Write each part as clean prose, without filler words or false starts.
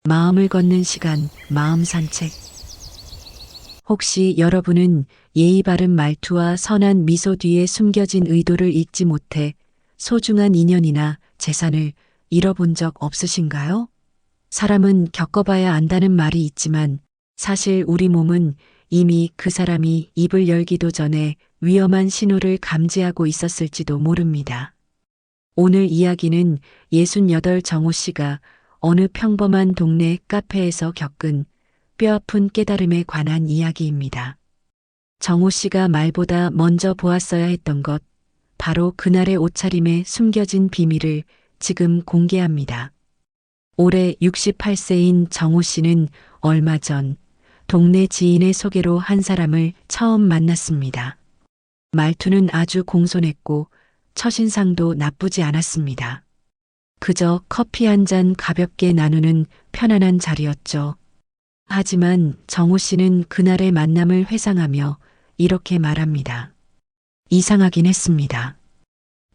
마음을 걷는 시간, 마음 산책. 혹시 여러분은 예의 바른 말투와 선한 미소 뒤에 숨겨진 의도를 읽지 못해 소중한 인연이나 재산을 잃어본 적 없으신가요? 사람은 겪어봐야 안다는 말이 있지만 사실 우리 몸은 이미 그 사람이 입을 열기도 전에 위험한 신호를 감지하고 있었을지도 모릅니다. 오늘 이야기는 68 정호 씨가 어느 평범한 동네 카페에서 겪은 뼈아픈 깨달음에 관한 이야기입니다. 정호 씨가 말보다 먼저 보았어야 했던 것, 바로 그날의 옷차림에 숨겨진 비밀을 지금 공개합니다. 올해 68세인 정호 씨는 얼마 전 동네 지인의 소개로 한 사람을 처음 만났습니다. 말투는 아주 공손했고 첫인상도 나쁘지 않았습니다. 그저 커피 한 잔 가볍게 나누는 편안한 자리였죠. 하지만 정호 씨는 그날의 만남을 회상하며 이렇게 말합니다. 이상하긴 했습니다.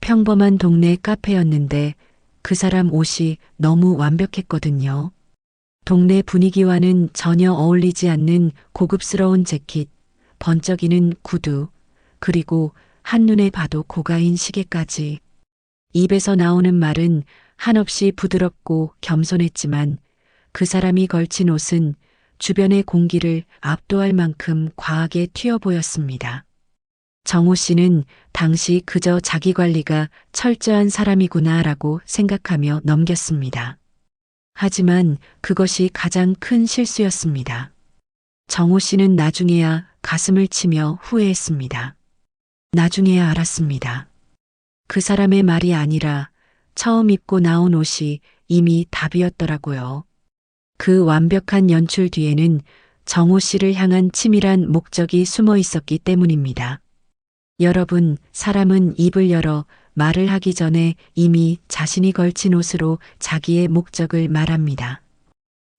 평범한 동네 카페였는데 그 사람 옷이 너무 완벽했거든요. 동네 분위기와는 전혀 어울리지 않는 고급스러운 재킷, 번쩍이는 구두, 그리고 한눈에 봐도 고가인 시계까지. 입에서 나오는 말은 한없이 부드럽고 겸손했지만 그 사람이 걸친 옷은 주변의 공기를 압도할 만큼 과하게 튀어 보였습니다. 정호 씨는 당시 그저 자기 관리가 철저한 사람이구나라고 생각하며 넘겼습니다. 하지만 그것이 가장 큰 실수였습니다. 정호 씨는 나중에야 가슴을 치며 후회했습니다. 나중에야 알았습니다. 그 사람의 말이 아니라 처음 입고 나온 옷이 이미 답이었더라고요. 그 완벽한 연출 뒤에는 정호 씨를 향한 치밀한 목적이 숨어 있었기 때문입니다. 여러분, 사람은 입을 열어 말을 하기 전에 이미 자신이 걸친 옷으로 자기의 목적을 말합니다.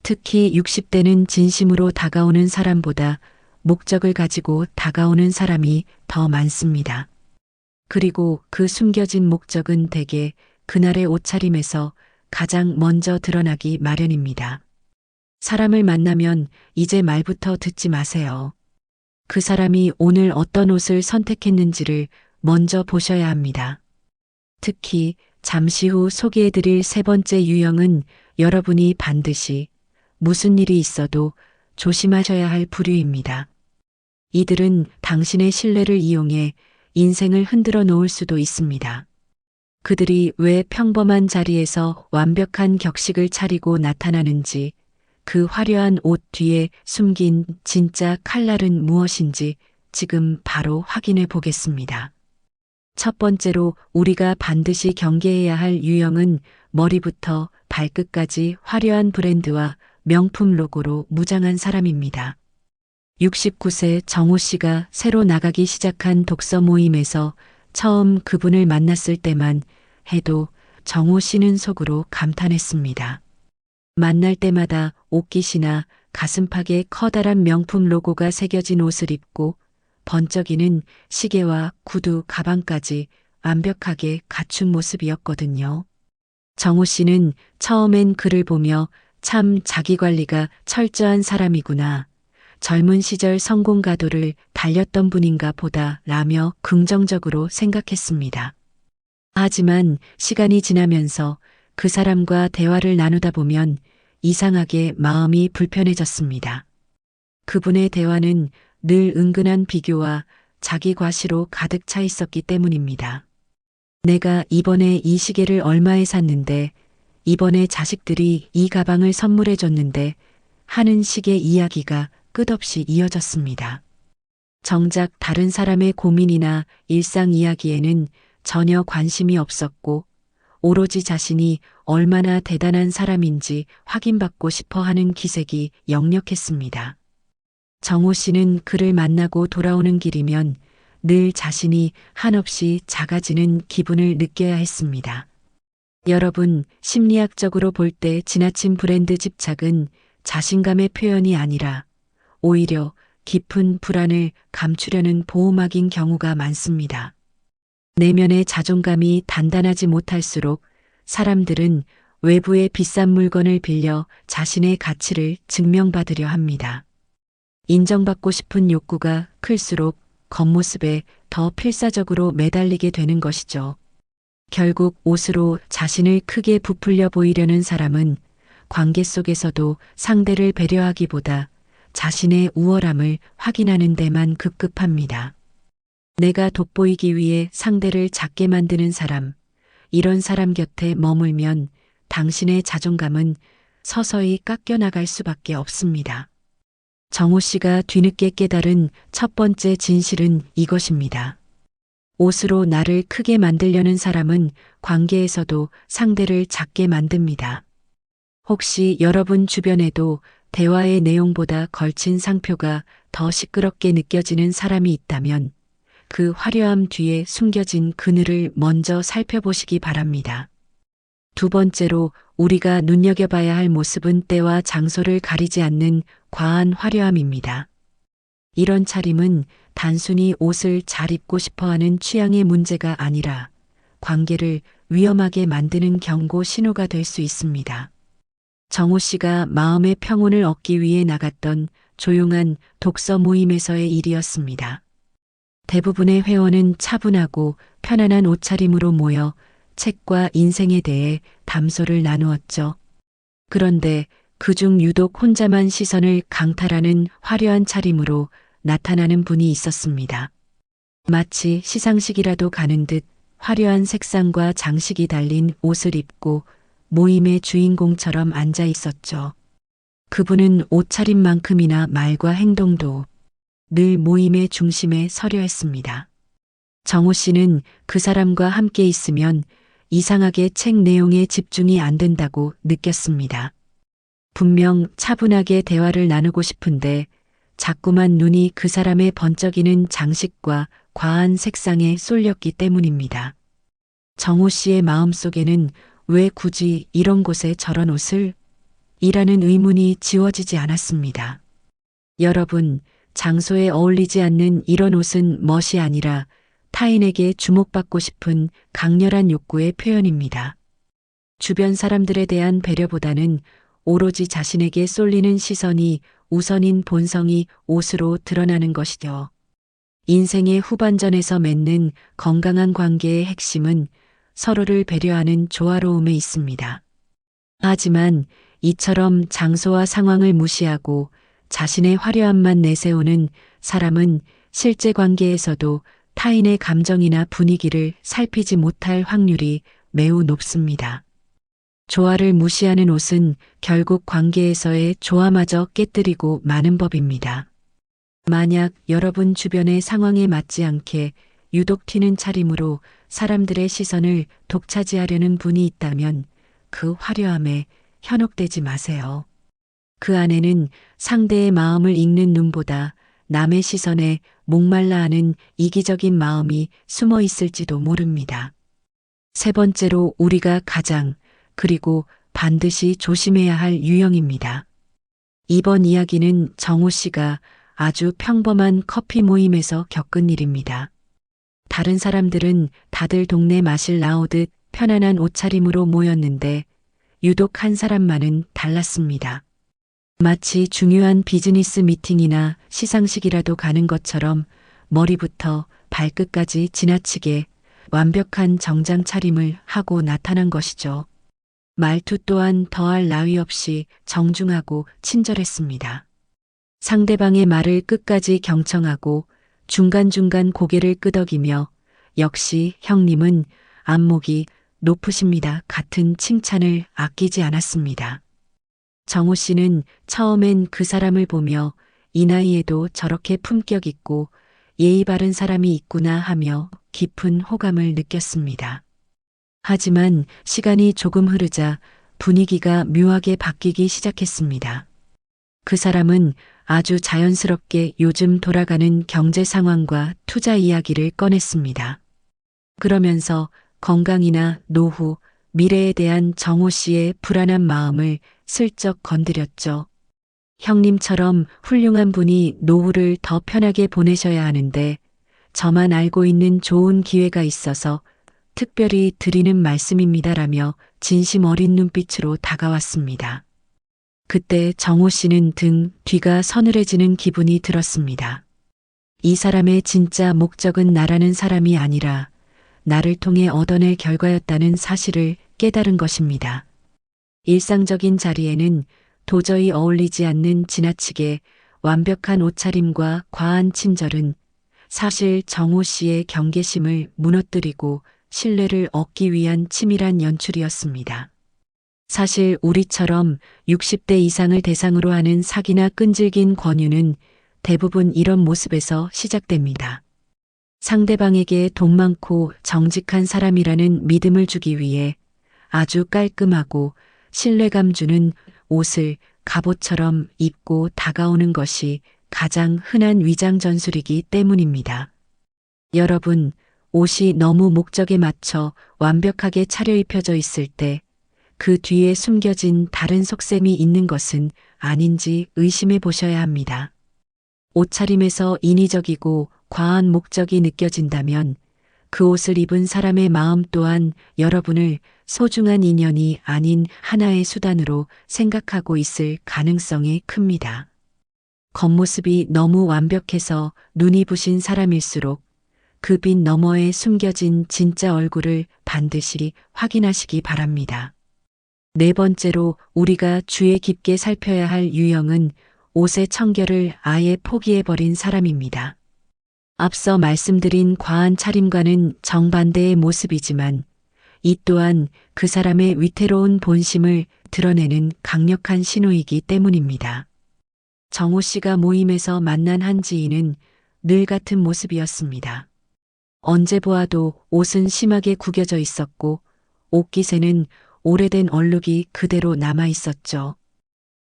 특히 60대는 진심으로 다가오는 사람보다 목적을 가지고 다가오는 사람이 더 많습니다. 그리고 그 숨겨진 목적은 대개 그날의 옷차림에서 가장 먼저 드러나기 마련입니다. 사람을 만나면 이제 말부터 듣지 마세요. 그 사람이 오늘 어떤 옷을 선택했는지를 먼저 보셔야 합니다. 특히 잠시 후 소개해드릴 세 번째 유형은 여러분이 반드시 무슨 일이 있어도 조심하셔야 할 부류입니다. 이들은 당신의 신뢰를 이용해 인생을 흔들어 놓을 수도 있습니다. 그들이 왜 평범한 자리에서 완벽한 격식을 차리고 나타나는지, 그 화려한 옷 뒤에 숨긴 진짜 칼날은 무엇인지 지금 바로 확인해 보겠습니다. 첫 번째로 우리가 반드시 경계해야 할 유형은 머리부터 발끝까지 화려한 브랜드와 명품 로고로 무장한 사람입니다. 69세 정호 씨가 새로 나가기 시작한 독서 모임에서 처음 그분을 만났을 때만 해도 정호 씨는 속으로 감탄했습니다. 만날 때마다 옷깃이나 가슴팍에 커다란 명품 로고가 새겨진 옷을 입고 번쩍이는 시계와 구두, 가방까지 완벽하게 갖춘 모습이었거든요. 정호 씨는 처음엔 그를 보며 참 자기 관리가 철저한 사람이구나. 젊은 시절 성공가도를 달렸던 분인가 보다 라며 긍정적으로 생각했습니다. 하지만 시간이 지나면서 그 사람과 대화를 나누다 보면 이상하게 마음이 불편해졌습니다. 그분의 대화는 늘 은근한 비교와 자기 과시로 가득 차 있었기 때문입니다. 내가 이번에 이 시계를 얼마에 샀는데, 이번에 자식들이 이 가방을 선물해 줬는데 하는 식의 이야기가 끝없이 이어졌습니다. 정작 다른 사람의 고민이나 일상 이야기에는 전혀 관심이 없었고 오로지 자신이 얼마나 대단한 사람인지 확인받고 싶어 하는 기색이 역력했습니다. 정호 씨는 그를 만나고 돌아오는 길이면 늘 자신이 한없이 작아지는 기분을 느껴야 했습니다. 여러분, 심리학적으로 볼 때 지나친 브랜드 집착은 자신감의 표현이 아니라 오히려 깊은 불안을 감추려는 보호막인 경우가 많습니다. 내면의 자존감이 단단하지 못할수록 사람들은 외부의 비싼 물건을 빌려 자신의 가치를 증명받으려 합니다. 인정받고 싶은 욕구가 클수록 겉모습에 더 필사적으로 매달리게 되는 것이죠. 결국 옷으로 자신을 크게 부풀려 보이려는 사람은 관계 속에서도 상대를 배려하기보다 자신의 우월함을 확인하는 데만 급급합니다. 내가 돋보이기 위해 상대를 작게 만드는 사람, 이런 사람 곁에 머물면 당신의 자존감은 서서히 깎여나갈 수밖에 없습니다. 정호 씨가 뒤늦게 깨달은 첫 번째 진실은 이것입니다. 옷으로 나를 크게 만들려는 사람은 관계에서도 상대를 작게 만듭니다. 혹시 여러분 주변에도 대화의 내용보다 걸친 상표가 더 시끄럽게 느껴지는 사람이 있다면 그 화려함 뒤에 숨겨진 그늘을 먼저 살펴보시기 바랍니다. 두 번째로 우리가 눈여겨봐야 할 모습은 때와 장소를 가리지 않는 과한 화려함입니다. 이런 차림은 단순히 옷을 잘 입고 싶어 하는 취향의 문제가 아니라 관계를 위험하게 만드는 경고 신호가 될 수 있습니다. 정호 씨가 마음의 평온을 얻기 위해 나갔던 조용한 독서 모임에서의 일이었습니다. 대부분의 회원은 차분하고 편안한 옷차림으로 모여 책과 인생에 대해 담소를 나누었죠. 그런데 그중 유독 혼자만 시선을 강탈하는 화려한 차림으로 나타나는 분이 있었습니다. 마치 시상식이라도 가는 듯 화려한 색상과 장식이 달린 옷을 입고 모임의 주인공처럼 앉아 있었죠. 그분은 옷차림만큼이나 말과 행동도 늘 모임의 중심에 서려 했습니다. 정호 씨는 그 사람과 함께 있으면 이상하게 책 내용에 집중이 안 된다고 느꼈습니다. 분명 차분하게 대화를 나누고 싶은데 자꾸만 눈이 그 사람의 번쩍이는 장식과 과한 색상에 쏠렸기 때문입니다. 정호 씨의 마음속에는 왜 굳이 이런 곳에 저런 옷을? 이라는 의문이 지워지지 않았습니다. 여러분, 장소에 어울리지 않는 이런 옷은 멋이 아니라 타인에게 주목받고 싶은 강렬한 욕구의 표현입니다. 주변 사람들에 대한 배려보다는 오로지 자신에게 쏠리는 시선이 우선인 본성이 옷으로 드러나는 것이죠. 인생의 후반전에서 맺는 건강한 관계의 핵심은 서로를 배려하는 조화로움에 있습니다. 하지만 이처럼 장소와 상황을 무시하고 자신의 화려함만 내세우는 사람은 실제 관계에서도 타인의 감정이나 분위기를 살피지 못할 확률이 매우 높습니다. 조화를 무시하는 옷은 결국 관계에서의 조화마저 깨뜨리고 마는 법입니다. 만약 여러분 주변의 상황에 맞지 않게 유독 튀는 차림으로 사람들의 시선을 독차지하려는 분이 있다면 그 화려함에 현혹되지 마세요. 그 안에는 상대의 마음을 읽는 눈보다 남의 시선에 목말라 하는 이기적인 마음이 숨어 있을지도 모릅니다. 세 번째로 우리가 가장 그리고 반드시 조심해야 할 유형입니다. 이번 이야기는 정호 씨가 아주 평범한 커피 모임에서 겪은 일입니다. 다른 사람들은 다들 동네 마실 나오듯 편안한 옷차림으로 모였는데 유독 한 사람만은 달랐습니다. 마치 중요한 비즈니스 미팅이나 시상식이라도 가는 것처럼 머리부터 발끝까지 지나치게 완벽한 정장 차림을 하고 나타난 것이죠. 말투 또한 더할 나위 없이 정중하고 친절했습니다. 상대방의 말을 끝까지 경청하고 중간중간 고개를 끄덕이며 역시 형님은 안목이 높으십니다 같은 칭찬을 아끼지 않았습니다. 정호 씨는 처음엔 그 사람을 보며 이 나이에도 저렇게 품격 있고 예의 바른 사람이 있구나 하며 깊은 호감을 느꼈습니다. 하지만 시간이 조금 흐르자 분위기가 묘하게 바뀌기 시작했습니다. 그 사람은 아주 자연스럽게 요즘 돌아가는 경제 상황과 투자 이야기를 꺼냈습니다. 그러면서 건강이나 노후, 미래에 대한 정호 씨의 불안한 마음을 슬쩍 건드렸죠. 형님처럼 훌륭한 분이 노후를 더 편하게 보내셔야 하는데 저만 알고 있는 좋은 기회가 있어서 특별히 드리는 말씀입니다라며 진심 어린 눈빛으로 다가왔습니다. 그때 정호 씨는 등 뒤가 서늘해지는 기분이 들었습니다. 이 사람의 진짜 목적은 나라는 사람이 아니라 나를 통해 얻어낼 결과였다는 사실을 깨달은 것입니다. 일상적인 자리에는 도저히 어울리지 않는 지나치게 완벽한 옷차림과 과한 친절은 사실 정호 씨의 경계심을 무너뜨리고 신뢰를 얻기 위한 치밀한 연출이었습니다. 사실 우리처럼 60대 이상을 대상으로 하는 사기나 끈질긴 권유는 대부분 이런 모습에서 시작됩니다. 상대방에게 돈 많고 정직한 사람이라는 믿음을 주기 위해 아주 깔끔하고 신뢰감 주는 옷을 갑옷처럼 입고 다가오는 것이 가장 흔한 위장 전술이기 때문입니다. 여러분, 옷이 너무 목적에 맞춰 완벽하게 차려입혀져 있을 때 그 뒤에 숨겨진 다른 속셈이 있는 것은 아닌지 의심해 보셔야 합니다. 옷차림에서 인위적이고 과한 목적이 느껴진다면 그 옷을 입은 사람의 마음 또한 여러분을 소중한 인연이 아닌 하나의 수단으로 생각하고 있을 가능성이 큽니다. 겉모습이 너무 완벽해서 눈이 부신 사람일수록 그 빛 너머에 숨겨진 진짜 얼굴을 반드시 확인하시기 바랍니다. 네 번째로 우리가 주의 깊게 살펴야 할 유형은 옷의 청결을 아예 포기해버린 사람입니다. 앞서 말씀드린 과한 차림과는 정반대의 모습이지만 이 또한 그 사람의 위태로운 본심을 드러내는 강력한 신호이기 때문입니다. 정호 씨가 모임에서 만난 한 지인은 늘 같은 모습이었습니다. 언제 보아도 옷은 심하게 구겨져 있었고 옷깃에는 오래된 얼룩이 그대로 남아 있었죠.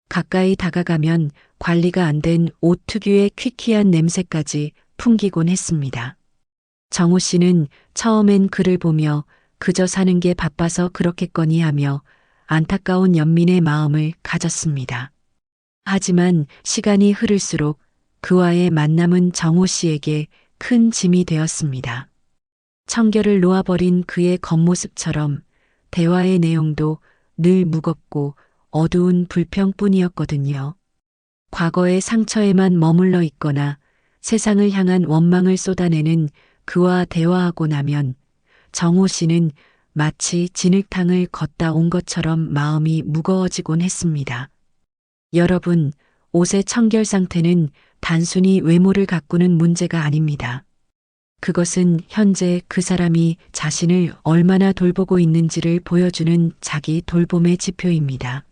가까이 다가가면 관리가 안 된 옷 특유의 퀴퀴한 냄새까지 풍기곤 했습니다. 정호 씨는 처음엔 그를 보며 그저 사는 게 바빠서 그렇겠거니 하며 안타까운 연민의 마음을 가졌습니다. 하지만 시간이 흐를수록 그와의 만남은 정호 씨에게 큰 짐이 되었습니다. 청결을 놓아버린 그의 겉모습처럼 대화의 내용도 늘 무겁고 어두운 불평뿐이었거든요. 과거의 상처에만 머물러 있거나 세상을 향한 원망을 쏟아내는 그와 대화하고 나면 정호 씨는 마치 진흙탕을 걷다 온 것처럼 마음이 무거워지곤 했습니다. 여러분, 옷의 청결 상태는 단순히 외모를 가꾸는 문제가 아닙니다. 그것은 현재 그 사람이 자신을 얼마나 돌보고 있는지를 보여주는 자기 돌봄의 지표입니다.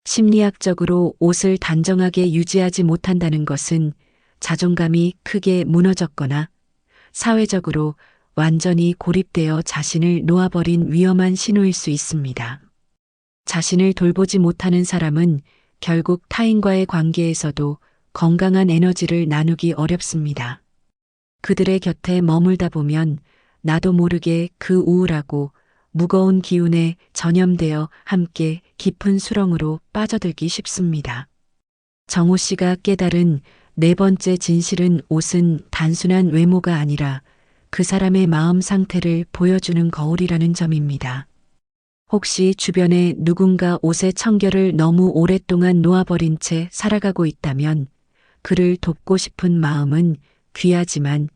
심리학적으로 옷을 단정하게 유지하지 못한다는 것은 자존감이 크게 무너졌거나 사회적으로 완전히 고립되어 자신을 놓아버린 위험한 신호일 수 있습니다. 자신을 돌보지 못하는 사람은 결국 타인과의 관계에서도 건강한 에너지를 나누기 어렵습니다. 그들의 곁에 머물다 보면 나도 모르게 그 우울하고 무거운 기운에 전염되어 함께 깊은 수렁으로 빠져들기 쉽습니다. 정호 씨가 깨달은 네 번째 진실은 옷은 단순한 외모가 아니라 그 사람의 마음 상태를 보여주는 거울이라는 점입니다. 혹시 주변에 누군가 옷의 청결을 너무 오랫동안 놓아버린 채 살아가고 있다면 그를 돕고 싶은 마음은 귀하지만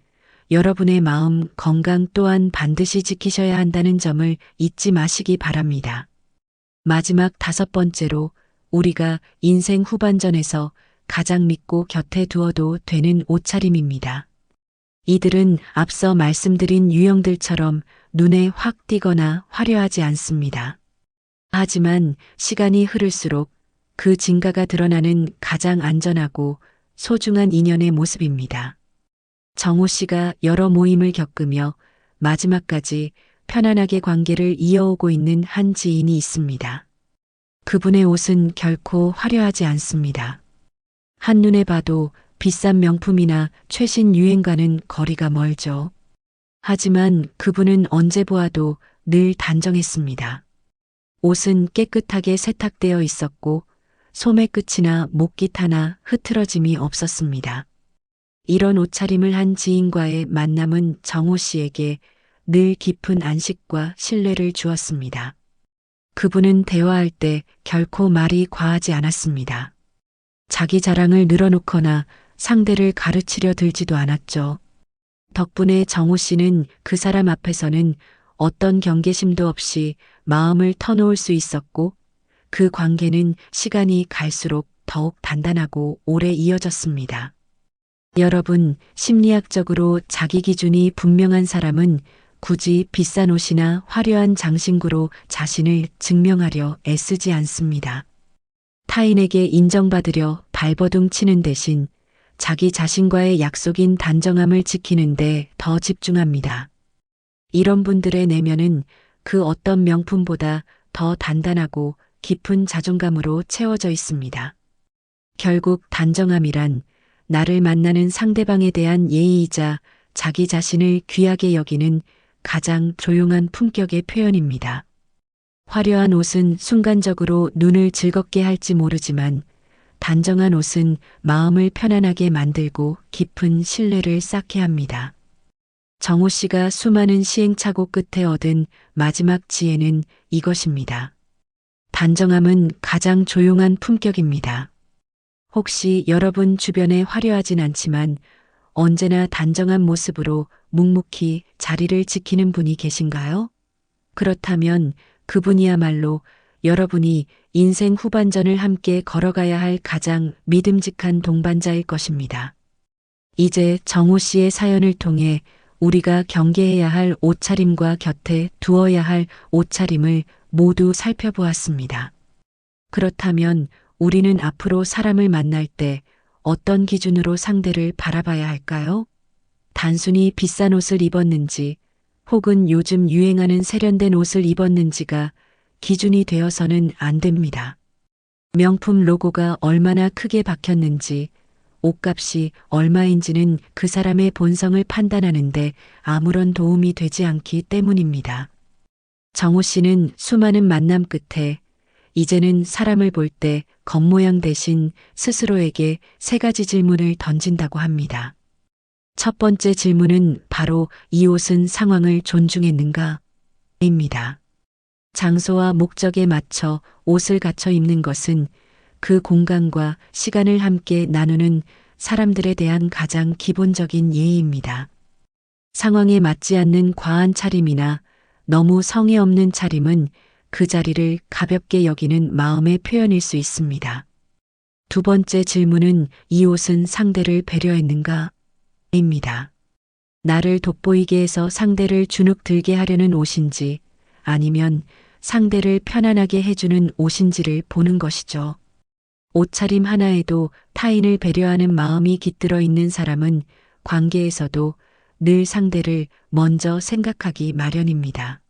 여러분의 마음 건강 또한 반드시 지키셔야 한다는 점을 잊지 마시기 바랍니다. 마지막 다섯 번째로 우리가 인생 후반전에서 가장 믿고 곁에 두어도 되는 옷차림입니다. 이들은 앞서 말씀드린 유형들처럼 눈에 확 띄거나 화려하지 않습니다. 하지만 시간이 흐를수록 그 진가가 드러나는 가장 안전하고 소중한 인연의 모습입니다. 정호 씨가 여러 모임을 겪으며 마지막까지 편안하게 관계를 이어오고 있는 한 지인이 있습니다. 그분의 옷은 결코 화려하지 않습니다. 한눈에 봐도 비싼 명품이나 최신 유행과는 거리가 멀죠. 하지만 그분은 언제 보아도 늘 단정했습니다. 옷은 깨끗하게 세탁되어 있었고 소매 끝이나 목깃 하나 흐트러짐이 없었습니다. 이런 옷차림을 한 지인과의 만남은 정호 씨에게 늘 깊은 안식과 신뢰를 주었습니다. 그분은 대화할 때 결코 말이 과하지 않았습니다. 자기 자랑을 늘어놓거나 상대를 가르치려 들지도 않았죠. 덕분에 정호 씨는 그 사람 앞에서는 어떤 경계심도 없이 마음을 터놓을 수 있었고 그 관계는 시간이 갈수록 더욱 단단하고 오래 이어졌습니다. 여러분, 심리학적으로 자기 기준이 분명한 사람은 굳이 비싼 옷이나 화려한 장신구로 자신을 증명하려 애쓰지 않습니다. 타인에게 인정받으려 발버둥 치는 대신 자기 자신과의 약속인 단정함을 지키는데 더 집중합니다. 이런 분들의 내면은 그 어떤 명품보다 더 단단하고 깊은 자존감으로 채워져 있습니다. 결국 단정함이란 나를 만나는 상대방에 대한 예의이자 자기 자신을 귀하게 여기는 가장 조용한 품격의 표현입니다. 화려한 옷은 순간적으로 눈을 즐겁게 할지 모르지만 단정한 옷은 마음을 편안하게 만들고 깊은 신뢰를 쌓게 합니다. 정호 씨가 수많은 시행착오 끝에 얻은 마지막 지혜는 이것입니다. 단정함은 가장 조용한 품격입니다. 혹시 여러분 주변에 화려하진 않지만 언제나 단정한 모습으로 묵묵히 자리를 지키는 분이 계신가요? 그렇다면 그분이야말로 여러분이 인생 후반전을 함께 걸어가야 할 가장 믿음직한 동반자일 것입니다. 이제 정호 씨의 사연을 통해 우리가 경계해야 할 옷차림과 곁에 두어야 할 옷차림을 모두 살펴보았습니다. 그렇다면 우리는 앞으로 사람을 만날 때 어떤 기준으로 상대를 바라봐야 할까요? 단순히 비싼 옷을 입었는지 혹은 요즘 유행하는 세련된 옷을 입었는지가 기준이 되어서는 안 됩니다. 명품 로고가 얼마나 크게 박혔는지, 옷값이 얼마인지는 그 사람의 본성을 판단하는데 아무런 도움이 되지 않기 때문입니다. 정호 씨는 수많은 만남 끝에 이제는 사람을 볼 때 겉모양 대신 스스로에게 3가지 질문을 던진다고 합니다. 첫 번째 질문은 바로 이 옷은 상황을 존중했는가? 입니다. 장소와 목적에 맞춰 옷을 갖춰 입는 것은 그 공간과 시간을 함께 나누는 사람들에 대한 가장 기본적인 예의입니다. 상황에 맞지 않는 과한 차림이나 너무 성의 없는 차림은 그 자리를 가볍게 여기는 마음의 표현일 수 있습니다. 두 번째 질문은 이 옷은 상대를 배려했는가? 입니다. 나를 돋보이게 해서 상대를 주눅 들게 하려는 옷인지 아니면 상대를 편안하게 해주는 옷인지를 보는 것이죠. 옷차림 하나에도 타인을 배려하는 마음이 깃들어 있는 사람은 관계에서도 늘 상대를 먼저 생각하기 마련입니다.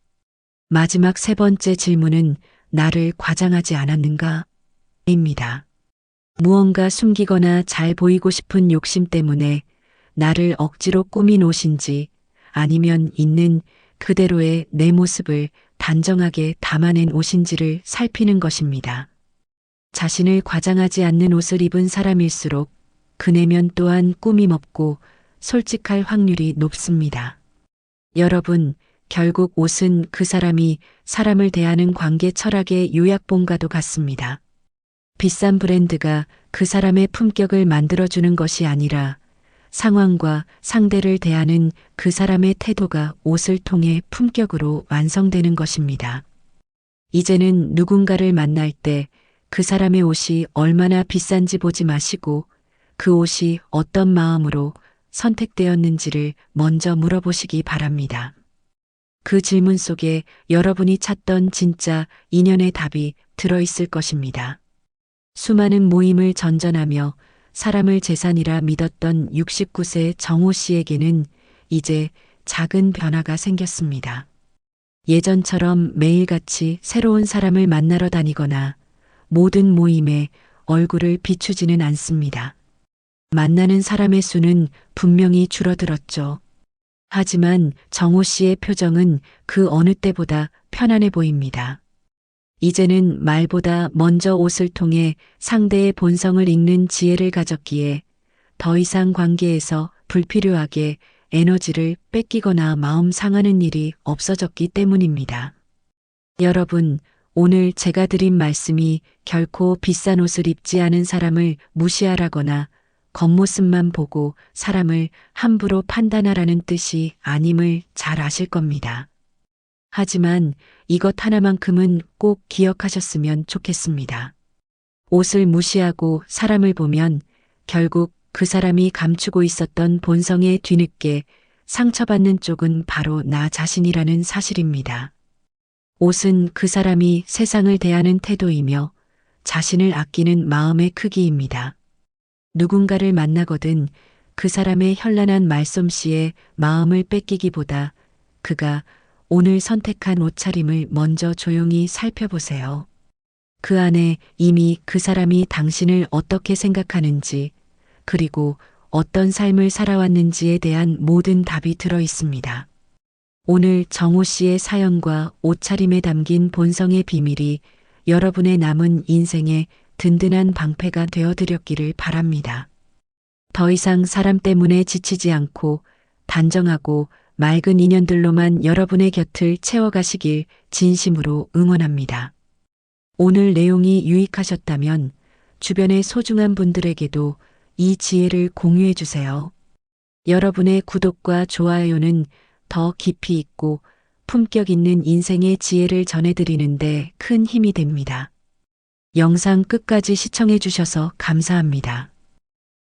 마지막 3번째 질문은 나를 과장하지 않았는가? 입니다. 무언가 숨기거나 잘 보이고 싶은 욕심 때문에 나를 억지로 꾸민 옷인지 아니면 있는 그대로의 내 모습을 단정하게 담아낸 옷인지를 살피는 것입니다. 자신을 과장하지 않는 옷을 입은 사람일수록 그 내면 또한 꾸밈 없고 솔직할 확률이 높습니다. 여러분, 결국 옷은 그 사람이 사람을 대하는 관계 철학의 요약본과도 같습니다. 비싼 브랜드가 그 사람의 품격을 만들어주는 것이 아니라 상황과 상대를 대하는 그 사람의 태도가 옷을 통해 품격으로 완성되는 것입니다. 이제는 누군가를 만날 때 그 사람의 옷이 얼마나 비싼지 보지 마시고 그 옷이 어떤 마음으로 선택되었는지를 먼저 물어보시기 바랍니다. 그 질문 속에 여러분이 찾던 진짜 인연의 답이 들어있을 것입니다. 수많은 모임을 전전하며 사람을 재산이라 믿었던 69세 정호 씨에게는 이제 작은 변화가 생겼습니다. 예전처럼 매일같이 새로운 사람을 만나러 다니거나 모든 모임에 얼굴을 비추지는 않습니다. 만나는 사람의 수는 분명히 줄어들었죠. 하지만 정호 씨의 표정은 그 어느 때보다 편안해 보입니다. 이제는 말보다 먼저 옷을 통해 상대의 본성을 읽는 지혜를 가졌기에 더 이상 관계에서 불필요하게 에너지를 뺏기거나 마음 상하는 일이 없어졌기 때문입니다. 여러분, 오늘 제가 드린 말씀이 결코 비싼 옷을 입지 않은 사람을 무시하라거나 겉모습만 보고 사람을 함부로 판단하라는 뜻이 아님을 잘 아실 겁니다. 하지만 이것 하나만큼은 꼭 기억하셨으면 좋겠습니다. 옷을 무시하고 사람을 보면 결국 그 사람이 감추고 있었던 본성에 뒤늦게 상처받는 쪽은 바로 나 자신이라는 사실입니다. 옷은 그 사람이 세상을 대하는 태도이며 자신을 아끼는 마음의 크기입니다. 누군가를 만나거든 그 사람의 현란한 말솜씨에 마음을 뺏기기보다 그가 오늘 선택한 옷차림을 먼저 조용히 살펴보세요. 그 안에 이미 그 사람이 당신을 어떻게 생각하는지, 그리고 어떤 삶을 살아왔는지에 대한 모든 답이 들어 있습니다. 오늘 정호 씨의 사연과 옷차림에 담긴 본성의 비밀이 여러분의 남은 인생에 든든한 방패가 되어 드렸기를 바랍니다. 더 이상 사람 때문에 지치지 않고 단정하고 맑은 인연들로만 여러분의 곁을 채워가시길 진심으로 응원합니다. 오늘 내용이 유익하셨다면 주변의 소중한 분들에게도 이 지혜를 공유해 주세요. 여러분의 구독과 좋아요는 더 깊이 있고 품격 있는 인생의 지혜를 전해드리는데 큰 힘이 됩니다. 영상 끝까지 시청해 주셔서 감사합니다.